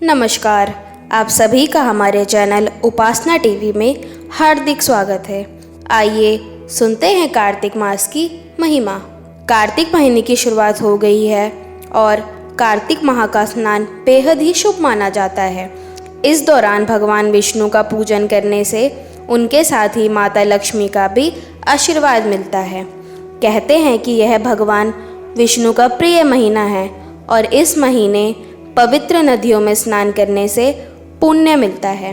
नमस्कार। आप सभी का हमारे चैनल उपासना टीवी में हार्दिक स्वागत है। आइए सुनते हैं कार्तिक मास की महिमा। कार्तिक महीने की शुरुआत हो गई है और कार्तिक माह का स्नान बेहद ही शुभ माना जाता है। इस दौरान भगवान विष्णु का पूजन करने से उनके साथ ही माता लक्ष्मी का भी आशीर्वाद मिलता है। कहते हैं कि यह भगवान विष्णु का प्रिय महीना है और इस महीने पवित्र नदियों में स्नान करने से पुण्य मिलता है।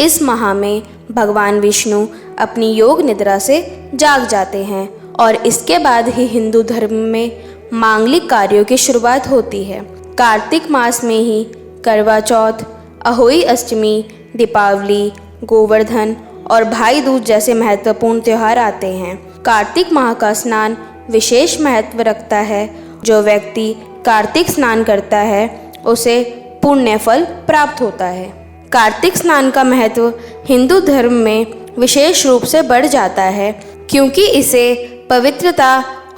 इस माह में भगवान विष्णु अपनी योग निद्रा से जाग जाते हैं और इसके बाद ही हिंदू धर्म में मांगलिक कार्यों की शुरुआत होती है। कार्तिक मास में ही करवा चौथ, अहोई अष्टमी, दीपावली, गोवर्धन और भाई दूज जैसे महत्वपूर्ण त्यौहार आते हैं। कार्तिक माह का स्नान विशेष महत्व रखता है। जो व्यक्ति कार्तिक स्नान करता है उसे पुण्य फल प्राप्त होता है। कार्तिक स्नान का महत्व हिंदू धर्म में विशेष रूप से बढ़ जाता है क्योंकि इसे पवित्रता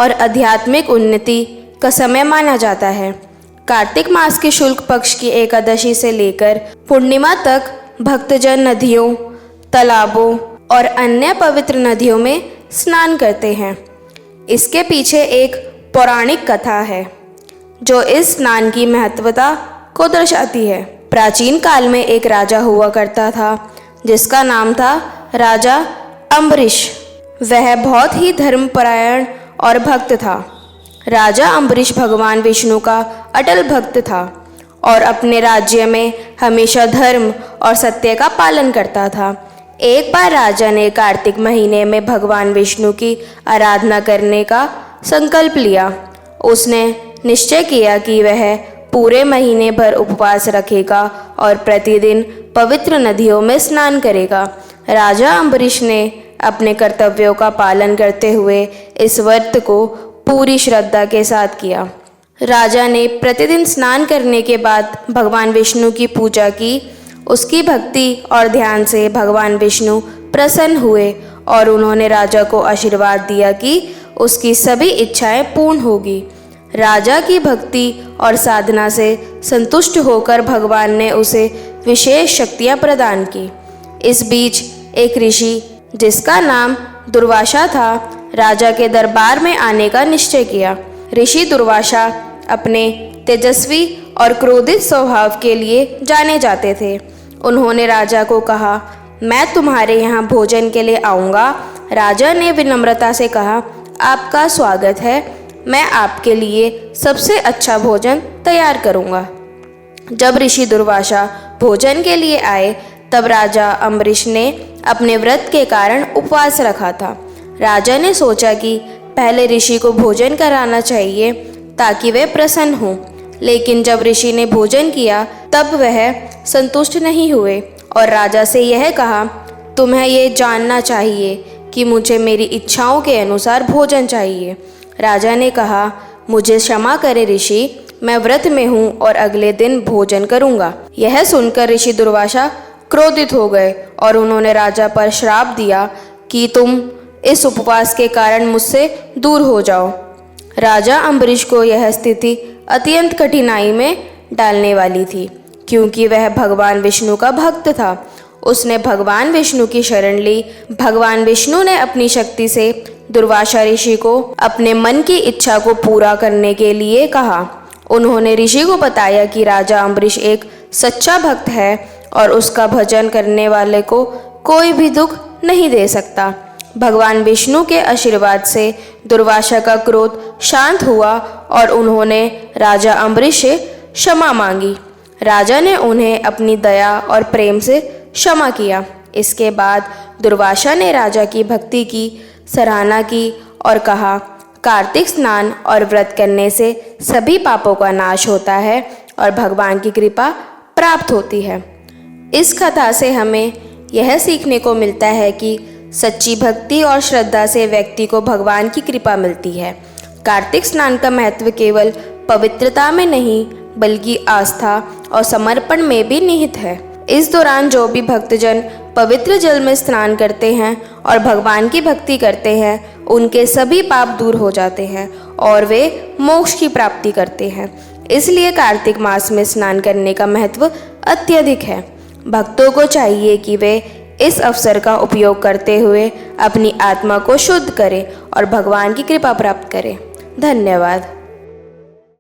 और आध्यात्मिक उन्नति का समय माना जाता है। कार्तिक मास के शुक्ल पक्ष की एकादशी से लेकर पूर्णिमा तक भक्तजन नदियों, तालाबों और अन्य पवित्र नदियों में स्नान करते हैं। इसके पीछे एक पौराणिक कथा है जो इस स्नान की महत्वता को दर्शाती है। प्राचीन काल में एक राजा हुआ करता था जिसका नाम था राजा अम्बरीश। वह बहुत ही धर्मपरायण और भक्त था। राजा अम्बरीश भगवान विष्णु का अटल भक्त था और अपने राज्य में हमेशा धर्म और सत्य का पालन करता था। एक बार राजा ने कार्तिक महीने में भगवान विष्णु की आराधना करने का संकल्प लिया। उसने निश्चय किया कि वह पूरे महीने भर उपवास रखेगा और प्रतिदिन पवित्र नदियों में स्नान करेगा। राजा अम्बरीश ने अपने कर्तव्यों का पालन करते हुए इस व्रत को पूरी श्रद्धा के साथ किया। राजा ने प्रतिदिन स्नान करने के बाद भगवान विष्णु की पूजा की। उसकी भक्ति और ध्यान से भगवान विष्णु प्रसन्न हुए और उन्होंने राजा को आशीर्वाद दिया कि उसकी सभी इच्छाएं पूर्ण होगी। राजा की भक्ति और साधना से संतुष्ट होकर भगवान ने उसे विशेष शक्तियां प्रदान की। इस बीच एक ऋषि जिसका नाम दुर्वासा था राजा के दरबार में आने का निश्चय किया। ऋषि दुर्वासा अपने तेजस्वी और क्रोधित स्वभाव के लिए जाने जाते थे। उन्होंने राजा को कहा, मैं तुम्हारे यहाँ भोजन के लिए आऊँगा। राजा ने विनम्रता से कहा, आपका स्वागत है, मैं आपके लिए सबसे अच्छा भोजन तैयार करूँगा। जब ऋषि दुर्वासा भोजन के लिए आए तब राजा अम्बरीश ने अपने व्रत के कारण उपवास रखा था। राजा ने सोचा कि पहले ऋषि को भोजन कराना चाहिए ताकि वे प्रसन्न हों, लेकिन जब ऋषि ने भोजन किया तब वह संतुष्ट नहीं हुए और राजा से यह कहा, तुम्हें ये जानना चाहिए कि मुझे मेरी इच्छाओं के अनुसार भोजन चाहिए। राजा ने कहा, मुझे क्षमा करें ऋषि, मैं व्रत में हूँ और अगले दिन भोजन करूँगा। यह सुनकर ऋषि दुर्वासा क्रोधित हो गए और उन्होंने राजा पर श्राप दिया कि तुम इस उपवास के कारण मुझसे दूर हो जाओ। राजा अम्बरीश को यह स्थिति अत्यंत कठिनाई में डालने वाली थी क्योंकि वह भगवान विष्णु का भक्त था। उसने भगवान विष्णु की शरण ली। भगवान विष्णु ने अपनी शक्ति से दुर्वासा ऋषि को अपने मन की इच्छा को पूरा करने के लिए कहा। उन्होंने ऋषि को बताया कि राजा अम्बरीश एक सच्चा भक्त है और उसका भजन करने वाले को कोई भी दुख नहीं दे सकता। भगवान विष्णु के आशीर्वाद से दुर्वासा का क्रोध शांत हुआ और उन्होंने राजा अम्बरीश से क्षमा मांगी। राजा ने उन्हें अपनी दया और प्रेम से क्षमा किया। इसके बाद दुर्वासा ने राजा की भक्ति की सराहना की और कहा, कार्तिक स्नान और व्रत करने से सभी पापों का नाश होता है और भगवान की कृपा प्राप्त होती है। इस कथा से हमें यह सीखने को मिलता है कि सच्ची भक्ति और श्रद्धा से व्यक्ति को भगवान की कृपा मिलती है। कार्तिक स्नान का महत्व केवल पवित्रता में नहीं बल्कि आस्था और समर्पण में भी निहित है। इस दौरान जो भी भक्तजन पवित्र जल में स्नान करते हैं और भगवान की भक्ति करते हैं उनके सभी पाप दूर हो जाते हैं और वे मोक्ष की प्राप्ति करते हैं। इसलिए कार्तिक मास में स्नान करने का महत्व अत्यधिक है। भक्तों को चाहिए कि वे इस अवसर का उपयोग करते हुए अपनी आत्मा को शुद्ध करें और भगवान की कृपा प्राप्त करें। धन्यवाद।